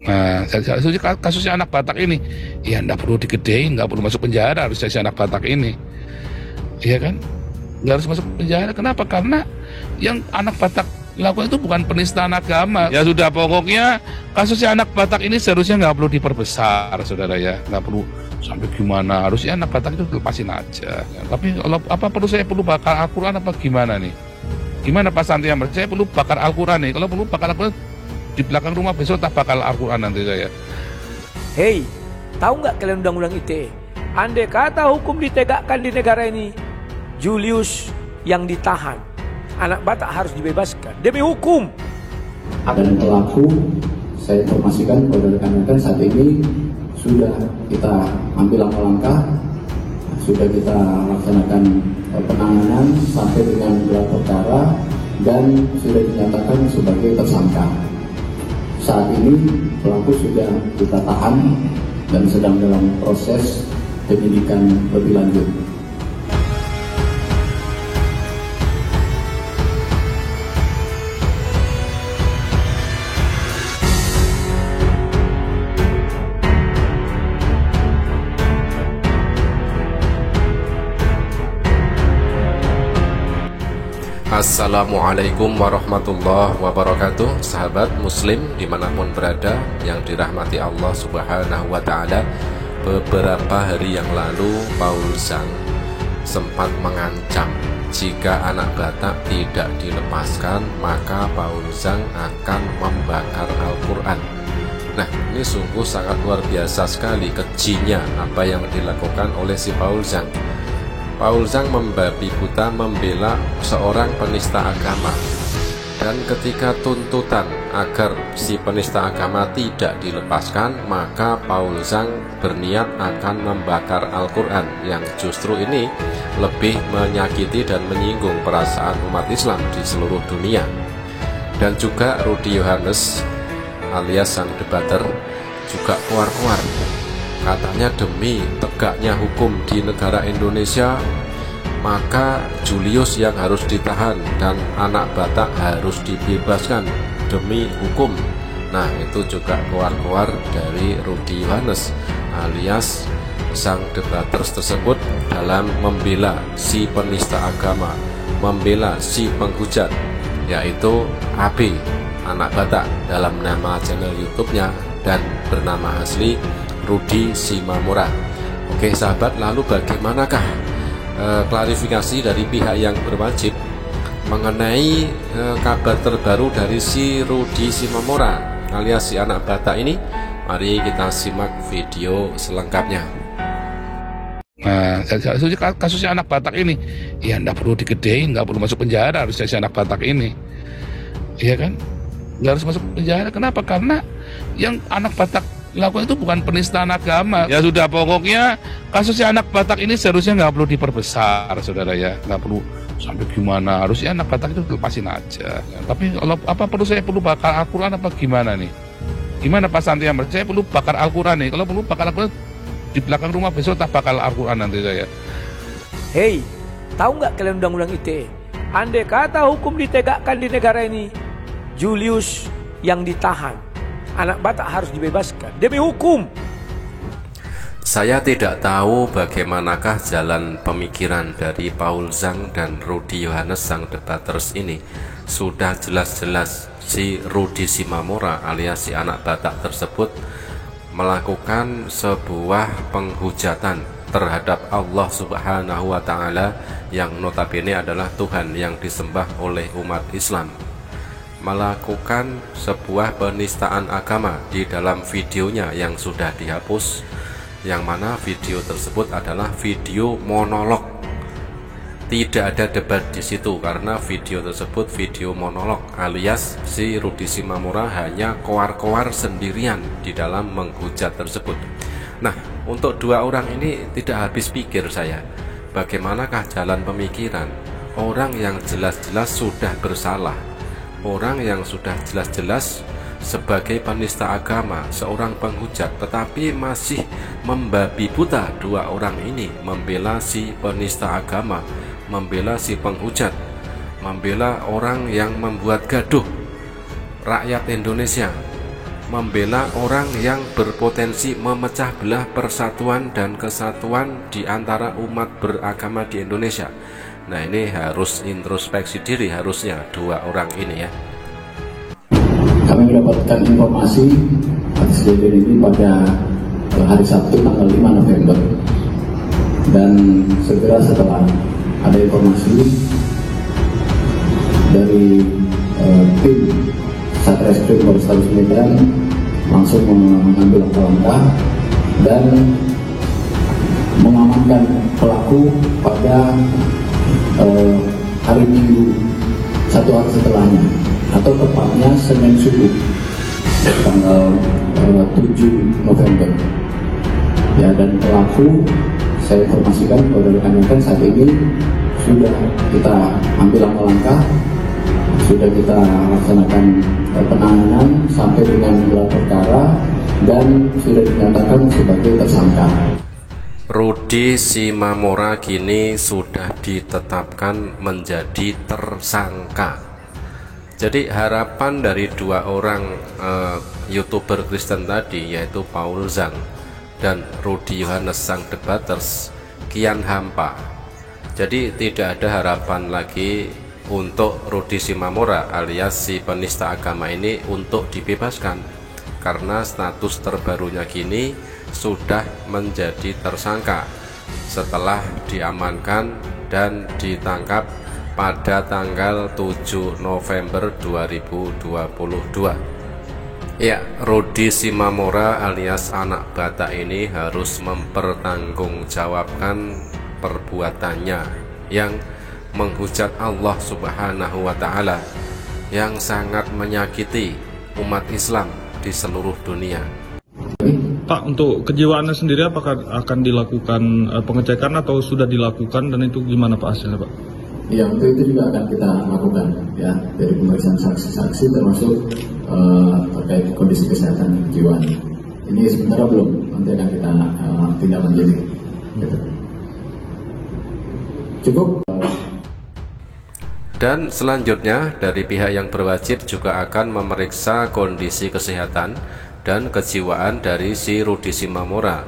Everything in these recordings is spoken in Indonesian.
Nah, kasusnya anak Batak ini, ya nggak perlu digedein, nggak perlu masuk penjara harusnya si anak Batak ini, iya kan? Nggak harus masuk penjara. Kenapa? Karena yang anak Batak lakukan itu bukan penistaan agama. Ya sudah, pokoknya kasusnya anak Batak ini seharusnya nggak perlu diperbesar, saudara ya, nggak perlu sampai gimana. Harusnya anak Batak itu lepasin aja. Ya, tapi kalau apa perlu bakar Al-Quran apa gimana nih? Gimana Pak Santi yang saya perlu bakar Al-Quran nih? Kalau perlu bakar Al-Quran di belakang rumah besok tak bakal Al-Quran nanti saya. Hei, tahu nggak kalian undang-undang ITE? Andai kata hukum ditegakkan di negara ini, Julius yang ditahan, anak Batak harus dibebaskan demi hukum. Dan pelaku, saya informasikan kepada rekan-rekan saat ini sudah kita ambil langkah-langkah, sudah kita laksanakan penanganan sampai dengan gelar perkara dan sudah dinyatakan sebagai tersangka. Saat ini pelaku sudah kita tahan dan sedang dalam proses penyidikan lebih lanjut. Assalamualaikum warahmatullahi wabarakatuh. Sahabat muslim dimanapun berada yang dirahmati Allah subhanahu wa ta'ala, beberapa hari yang lalu Paul Zhang sempat mengancam jika anak Batak tidak dilepaskan maka Paul Zhang akan membakar Al-Quran. Nah, ini sungguh sangat luar biasa sekali kejinya apa yang dilakukan oleh si Paul Zhang. Paul Zhang membabi buta membela seorang penista agama, dan ketika tuntutan agar si penista agama tidak dilepaskan, maka Paul Zhang berniat akan membakar Al-Quran, yang justru ini lebih menyakiti dan menyinggung perasaan umat Islam di seluruh dunia. Dan juga Rudy Yohannes alias sang debater juga keluar-keluar, katanya demi tegaknya hukum di negara Indonesia maka Julius yang harus ditahan dan anak Batak harus dibebaskan demi hukum. Nah, itu juga keluar-keluar dari Rudy Yohannes alias sang debaters tersebut dalam membela si penista agama, membela si penghujat, yaitu AB anak Batak dalam nama channel YouTube-nya dan bernama asli Rudy Simamora. Oke sahabat, lalu bagaimanakah klarifikasi dari pihak yang berwajib mengenai kabar terbaru dari si Rudy Simamora alias si anak Batak ini? Mari kita simak video selengkapnya. Nah, kasusnya anak Batak ini, ya nggak perlu digedein, nggak perlu masuk penjara harusnya si anak Batak ini, iya kan? Nggak harus masuk penjara. Kenapa? Karena yang anak Batak lakukan itu bukan penistaan agama. Ya sudah, pokoknya kasusnya anak Batak ini seharusnya nggak perlu diperbesar, saudara ya, nggak perlu sampai gimana. Harusnya anak Batak itu lepasin aja. Ya, tapi kalau apa perlu bakar Al-Quran apa gimana nih? Gimana Pak Santi yang saya perlu bakar Al-Quran nih? Kalau perlu bakar Al-Quran di belakang rumah besok tak bakal Al-Quran nanti saya. Hei, tahu nggak kalian undang-undang ITE? Andai kata hukum ditegakkan di negara ini, Julius yang ditahan, anak Batak harus dibebaskan demi hukum. Saya tidak tahu bagaimanakah jalan pemikiran dari Paul Zhang dan Rudy Yohannes sang debaters ini. Sudah jelas-jelas si Rudy Simamora alias si anak Batak tersebut melakukan sebuah penghujatan terhadap Allah subhanahu wa ta'ala yang notabene adalah Tuhan yang disembah oleh umat Islam, melakukan sebuah penistaan agama di dalam videonya yang sudah dihapus, yang mana video tersebut adalah video monolog. Tidak ada debat di situ karena video tersebut video monolog alias si Rudy Simamora hanya koar-koar sendirian di dalam menghujat tersebut. Nah, untuk dua orang ini tidak habis pikir saya, bagaimanakah jalan pemikiran orang yang jelas-jelas sudah bersalah, orang yang sudah jelas-jelas sebagai penista agama, seorang penghujat, tetapi masih membabi buta dua orang ini membela si penista agama, membela si penghujat, membela orang yang membuat gaduh rakyat Indonesia. membela orang yang berpotensi memecah belah persatuan dan kesatuan di antara umat beragama di Indonesia. Nah, ini harus introspeksi diri harusnya dua orang ini ya. Kami mendapatkan informasi atas kejadian ini pada hari Sabtu tanggal 5 November, dan segera setelah ada informasi dari tim Satreskrim Polrestabes Medan langsung mengambil langkah dan mengamankan pelaku pada hari Minggu satu hari setelahnya, atau tepatnya Senin subuh tanggal 7 November. Ya, dan pelaku saya informasikan kepada rekan-rekan saat ini sudah kita ambil langkah, sudah kita laksanakan penanganan sampai dengan gelar perkara dan sudah dinyatakan sebagai tersangka. Rudi Simamora kini sudah ditetapkan menjadi tersangka. Jadi harapan dari dua orang YouTuber Kristen tadi, yaitu Paul Zhang dan Rudi Yohanes sang debaters, kian hampa. Jadi tidak ada harapan lagi untuk Rudi Simamora alias si penista agama ini untuk dibebaskan, karena status terbarunya kini sudah menjadi tersangka setelah diamankan dan ditangkap pada tanggal 7 November 2022. Ya, Rudi Simamora alias anak Batak ini harus mempertanggungjawabkan perbuatannya yang menghujat Allah Subhanahu wa Ta'ala, yang sangat menyakiti umat Islam di seluruh dunia. Pak, untuk kejiwaannya sendiri apakah akan dilakukan pengecekan atau sudah dilakukan, dan itu gimana Pak hasilnya Pak? Ya, untuk itu juga akan kita lakukan ya, dari pemeriksaan saksi-saksi termasuk terkait kondisi kesehatan kejiwaan. Ini sebenarnya belum, nanti akan kita tindak lanjuti. Gitu. Cukup. Dan selanjutnya dari pihak yang berwajib juga akan memeriksa kondisi kesehatan dan kejiwaan dari si Rudi Simamora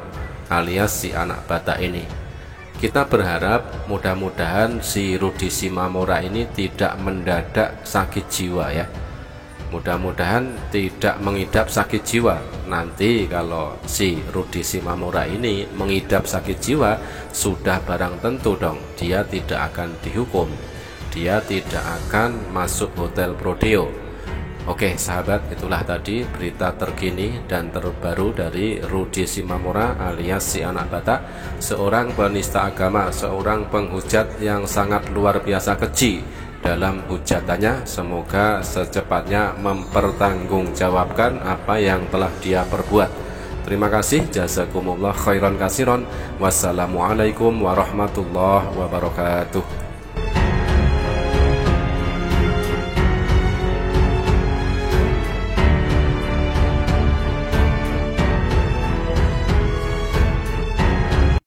alias si anak Batak ini. Kita berharap mudah-mudahan si Rudi Simamora ini tidak mendadak sakit jiwa ya. Mudah-mudahan tidak mengidap sakit jiwa. Nanti kalau si Rudi Simamora ini mengidap sakit jiwa, sudah barang tentu dong dia tidak akan dihukum, dia tidak akan masuk hotel Prodeo. Oke sahabat, itulah tadi berita terkini dan terbaru dari Rudi Simamora alias si anak Batak, seorang penista agama, seorang penghujat yang sangat luar biasa keji dalam hujatannya. Semoga secepatnya mempertanggungjawabkan apa yang telah dia perbuat. Terima kasih, jazakumullah khairan kasiron. Wassalamualaikum warahmatullahi wabarakatuh.